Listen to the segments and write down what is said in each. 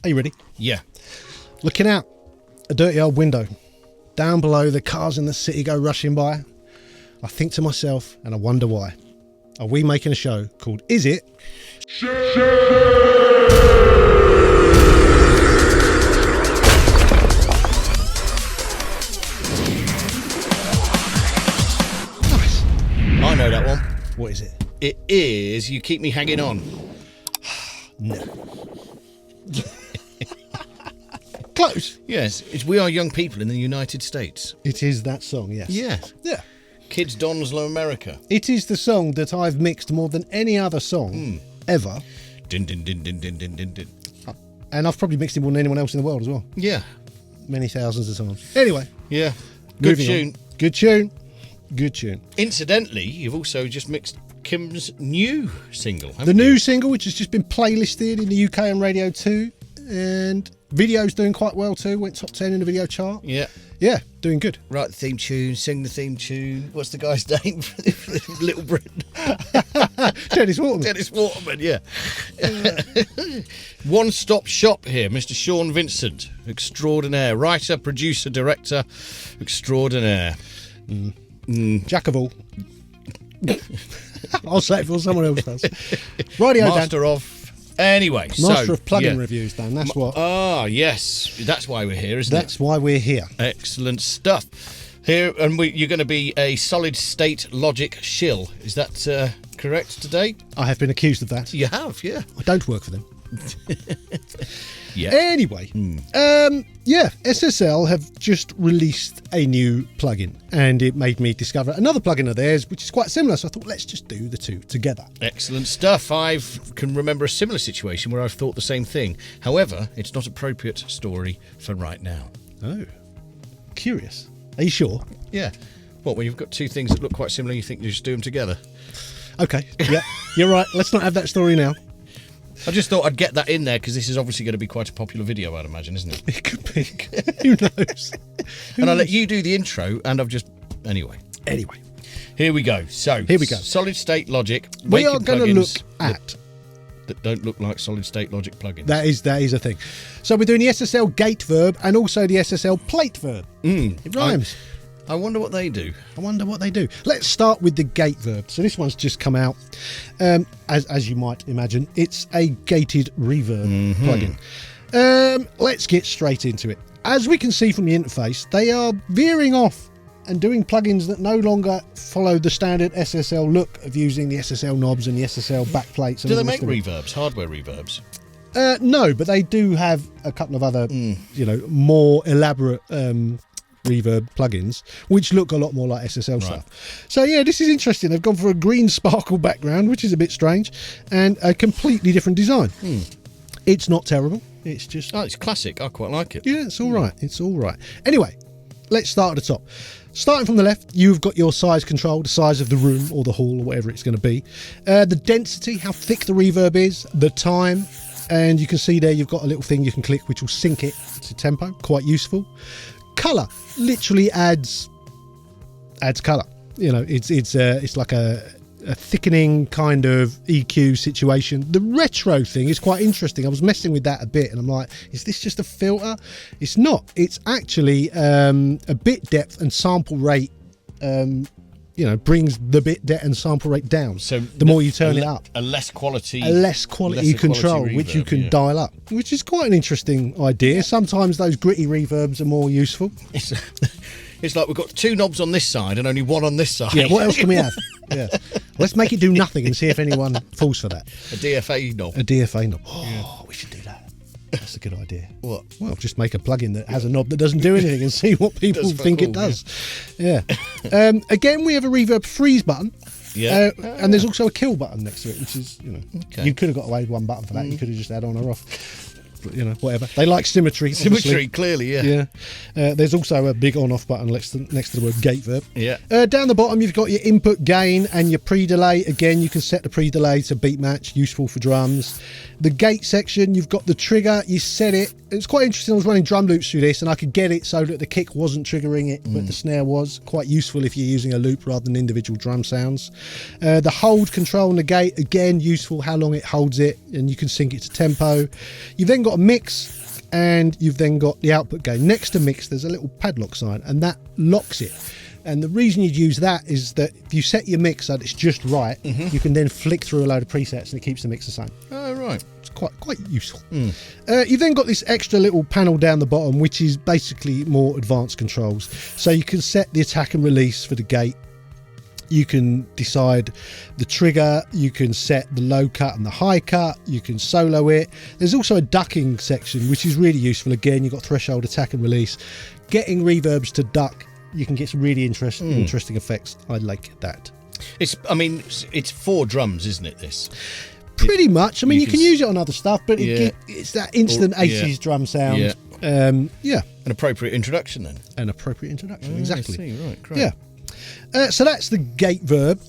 Are you ready? Yeah. Looking out a dirty old window. Down below, the cars in the city go rushing by. I think to myself, and I wonder why. Are we making a show called Is It? Nice. I know that one. What is it? It is You Keep Me Hanging On. No. Close. Yes, it's We Are Young People in the United States. It is that song, yes. Yeah. Yeah. Kids Donslow America. It is the song that I've mixed more than any other song ever. Din din din din din din din din. And I've probably mixed it more than anyone else in the world as well. Yeah. Many thousands of times. Anyway. Yeah. Good moving tune. on. Good tune. Good tune. Incidentally, you've also just mixed Kim's new single, haven't The you? new single, which has just been playlisted in the UK on Radio 2, and video's doing quite well too. Went top 10 in the video chart. Yeah. Yeah, doing good. Write the theme tune, sing the theme tune. What's the guy's name for Little Britain? Dennis Waterman. Dennis Waterman, yeah. One-stop shop here, Mr. Sean Vincent, extraordinaire. Writer, producer, director, extraordinaire. Jack of all. I'll say it for someone else does. Radio Master of... Anyway, Master of plugin reviews, Dan. That's what. Ah, yes. That's why we're here, isn't it? That's why we're here. Excellent stuff. Here, and you're going to be a solid state logic shill. Is that correct today? I have been accused of that. You have, yeah. I don't work for them. Yeah. Anyway, SSL have just released a new plugin, and it made me discover another plugin of theirs, which is quite similar. So I thought, let's just do the two together. Excellent stuff. I can remember a similar situation where I've thought the same thing. However, it's not appropriate story for right now. Oh, curious. Are you sure? Yeah. What, when you've got two things that look quite similar, you think you just do them together? Okay. Yeah, you're right. Let's not have that story now. I just thought I'd get that in there because this is obviously going to be quite a popular video, I'd imagine, isn't it? It could be. Who knows? And I'll let you do the intro, and I've just... Anyway, here we go. So, here we go. Solid state logic. We are going to look at... That don't look like solid state logic plugins. That is a thing. So we're doing the SSL gate verb and also the SSL plate verb. It rhymes. I wonder what they do. I wonder what they do. Let's start with the gate verb. So this one's just come out. As you might imagine, it's a gated reverb plugin. Let's get straight into it. As we can see from the interface, they are veering off and doing plugins that no longer follow the standard SSL look of using the SSL knobs and the SSL backplates. Do they make reverbs, hardware reverbs? No, but they do have a couple of other, more elaborate reverb plugins, which look a lot more like SSL stuff. So yeah, this is interesting. They've gone for a green sparkle background, which is a bit strange, and a completely different design. It's not terrible. It's just... Oh, it's classic. I quite like it. Yeah, it's all right. It's all right. Anyway, let's start at the top. Starting from the left, you've got your size control, the size of the room or the hall or whatever it's going to be. The density, how thick the reverb is, the time, and you can see there you've got a little thing you can click which will sync it to tempo. Quite useful. Colour literally adds colour. It's like a thickening kind of EQ situation. The retro thing is quite interesting. I was messing with that a bit and I'm like, is this just a filter? It's not. It's actually a bit depth and sample rate brings the bit depth and sample rate down. So the more you turn it up, a less quality control, reverb, which you can dial up, which is quite an interesting idea. Sometimes those gritty reverbs are more useful. It's like we've got two knobs on this side and only one on this side. Yeah, what else can we have? Yeah, let's make it do nothing and see if anyone falls for that. A DFA knob. A DFA knob. Oh, we should do that. That's a good idea. What? Well, just make a plugin that has a knob that doesn't do anything and see what people think it does. Yeah. Again, we have a reverb freeze button. Yeah. And there's also a kill button next to it, which is, you could have got away with one button for that. You could have just had on or off. But, whatever. They like symmetry. Symmetry, clearly, yeah. There's also a big on-off button next to the word gate verb. Yeah. Down the bottom, you've got your input gain and your pre-delay. Again, you can set the pre-delay to beat match, useful for drums. The gate section, you've got the trigger, you set it. It's quite interesting. I was running drum loops through this and I could get it so that the kick wasn't triggering it, but the snare was. Quite useful if you're using a loop rather than individual drum sounds. The hold control and the gate, again, useful how long it holds it, and you can sync it to tempo. You've then got got a mix, and you've then got the output gain. Next to mix, there's a little padlock sign, and that locks it. And the reason you'd use that is that if you set your mix so that it's just right, you can then flick through a load of presets and it keeps the mix the same. Oh, right. It's quite useful. You've then got this extra little panel down the bottom, which is basically more advanced controls. So you can set the attack and release for the gate. You can decide the trigger, you can set the low cut and the high cut, you can solo it. There's also a ducking section, which is really useful. Again, you've got threshold, attack and release. Getting reverbs to duck, you can get some really interesting effects. I like that. It's 4 drums, isn't it, this? Pretty much. I mean, you can use it on other stuff, but it's that instant 80s drum sound. Yeah. An appropriate introduction, then. An appropriate introduction, exactly. I see. Right, great. Yeah. So that's the gate verb.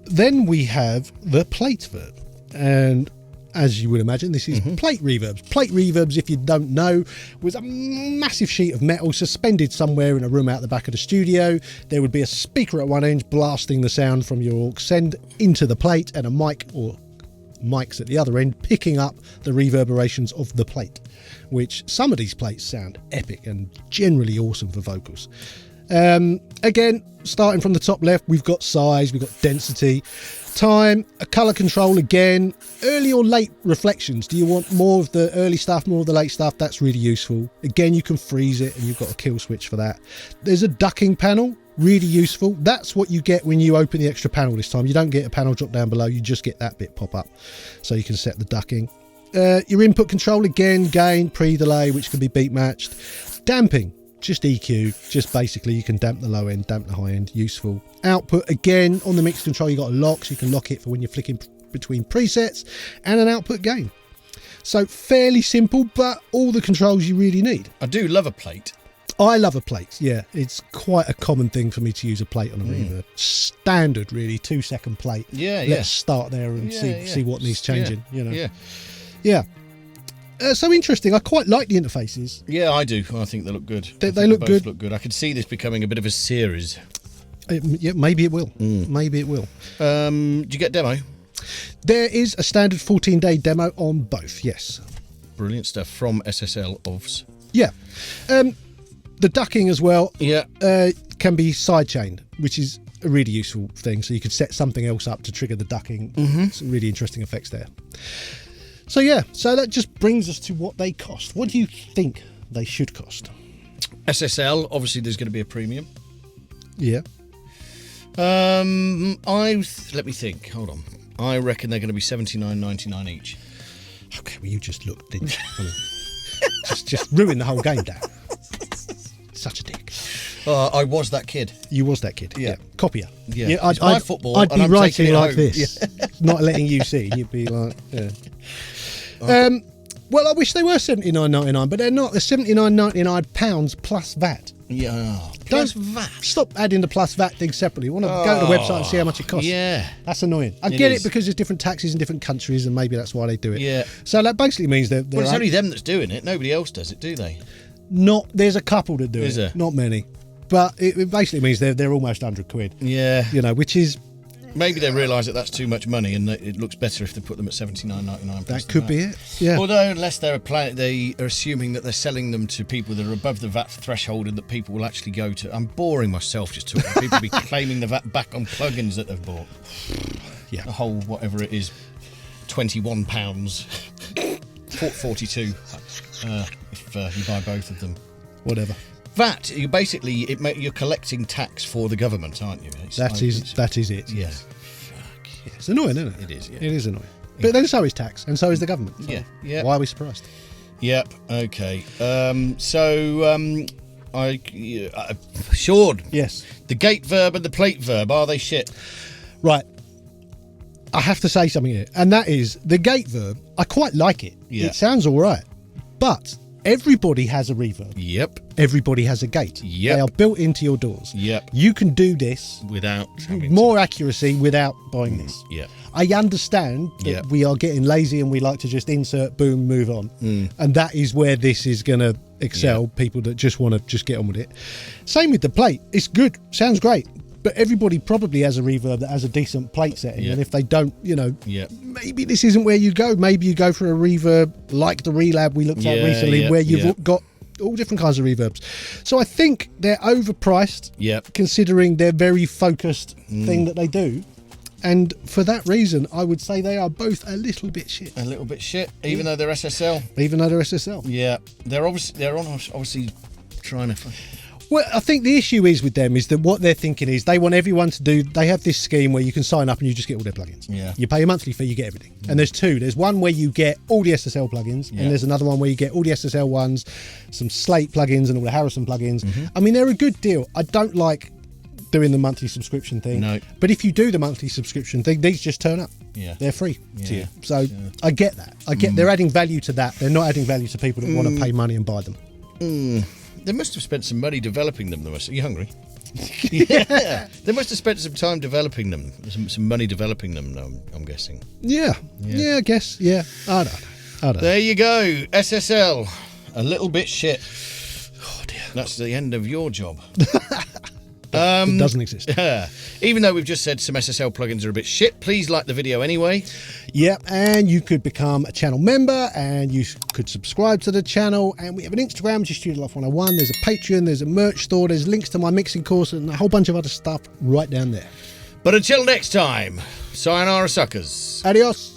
Then we have the plate verb. And as you would imagine, this is plate reverbs. Plate reverbs, if you don't know, was a massive sheet of metal suspended somewhere in a room out the back of the studio. There would be a speaker at one end blasting the sound from your aux send into the plate, and a mic or mics at the other end picking up the reverberations of the plate, which some of these plates sound epic and generally awesome for vocals. Again, starting from the top left, we've got size, we've got density, time, a color control again, early or late reflections. Do you want more of the early stuff, more of the late stuff? That's really useful. Again, you can freeze it and you've got a kill switch for that. There's a ducking panel, really useful. That's what you get when you open the extra panel this time. You don't get a panel drop down below, you just get that bit pop up. So you can set the ducking. Your input control, again, gain, pre-delay, which can be beat matched. Damping. Just EQ, just basically you can damp the low end, damp the high end, useful. Output, again, on the mix control you got a lock, so you can lock it for when you're flicking between presets, and an output gain. So fairly simple, but all the controls you really need. I do love a plate. I love a plate, yeah. It's quite a common thing for me to use a plate on a reverb. Standard, really, 2-second plate. Let's start there and see what needs changing, you know. Yeah. So interesting. I quite like the interfaces. Yeah, I do. I think they look good. They look good. Look good. I could see this becoming a bit of a series. Yeah, maybe it will. Maybe it will. Do you get demo? There is a standard 14-day demo on both, yes. Brilliant stuff from SSL OVS. Yeah. The ducking as well can be sidechained, which is a really useful thing. So you could set something else up to trigger the ducking. Some really interesting effects there. So so that just brings us to what they cost. What do you think they should cost? SSL, obviously there's going to be a premium. Yeah. Let me think. Hold on. I reckon they're going to be $79.99 each. Okay, well you just looked, didn't you? I mean, just ruin the whole game, Dan. Such a dick. I was that kid. You was that kid. Yeah. Copier. Yeah. I'd football. I'd be I'm writing taking it like home. this, not letting you see. You'd be like, well, I wish they were $79.99, but they're not. They're £79.99 plus VAT. Yeah. Don't VAT. Stop adding the plus VAT thing separately. You want to go to the website and see how much it costs. Yeah. That's annoying. I get it because there's different taxes in different countries, and maybe that's why they do it. Yeah. So that basically means that it's only them that's doing it. Nobody else does it, do they? Not. There's a couple that do Is it. there? Not many. But it basically means they're almost £100. Yeah. You know, which is. Maybe they realise that that's too much money, and that it looks better if they put them at $79.99. That could be it. Yeah. Although, unless they are assuming that they're selling them to people that are above the VAT threshold, and that people will actually go to. I'm boring myself just talking. People be claiming the VAT back on plugins that they've bought. Yeah. The whole whatever it is, £21, 42. If you buy both of them. Whatever. VAT, you're collecting tax for the government, aren't you? That is it. Yeah. Yeah, it's annoying, isn't it? It is, yeah. It is annoying. But then so is tax, and so is the government. So yeah. Why are we surprised? Yep, okay. Sean. Yes. The gate verb and the plate verb, are they shit? Right. I have to say something here, and that is the gate verb. I quite like it. Yeah. It sounds all right. But everybody has a reverb. Yep. Everybody has a gate. Yep. They are built into your doors. Yep. You can do this without more accuracy without buying this. Yeah. I understand that we are getting lazy and we like to just insert, boom, move on. And that is where this is going to excel people that just want to just get on with it. Same with the plate. It's good. Sounds great. But everybody probably has a reverb that has a decent plate setting, Yeah. and if they don't, Yeah. maybe this isn't where you go. Maybe you go for a reverb like the Relab we looked at Yeah, recently, yeah, where you've yeah. got all different kinds of reverbs. So I think they're overpriced, Yeah. considering their very focused thing that they do. And for that reason, I would say they are both a little bit shit, A little bit shit, even though they're SSL. even though they're SSL. Yeah, they're obviously trying to. Well, I think the issue is with them is that what they're thinking is they want everyone to do. They have this scheme where you can sign up and you just get all their plugins. Yeah. You pay a monthly fee, you get everything. And there's two. There's one where you get all the SSL plugins, Yeah. and there's another one where you get all the SSL ones, some Slate plugins, and all the Harrison plugins. I mean, they're a good deal. I don't like doing the monthly subscription thing. No. But if you do the monthly subscription thing, these just turn up. Yeah. They're free to Yeah. you. So I get that. I get they're adding value to that. They're not adding value to people that want to pay money and buy them. They must have spent some money developing them. Are you hungry? Yeah. They must have spent some time developing them, some money developing them. I'm guessing. Yeah. I guess. Yeah. I don't know. There you go. SSL, a little bit shit. Oh dear. That's the end of your job. It doesn't exist. Even though we've just said some SSL plugins are a bit shit, please like the video anyway. Yeah, and you could become a channel member, and you could subscribe to the channel, and we have an Instagram, which is Studio Life 101. There's a Patreon, there's a merch store, there's links to my mixing course, and a whole bunch of other stuff right down there. But until next time, sayonara suckers. Adios.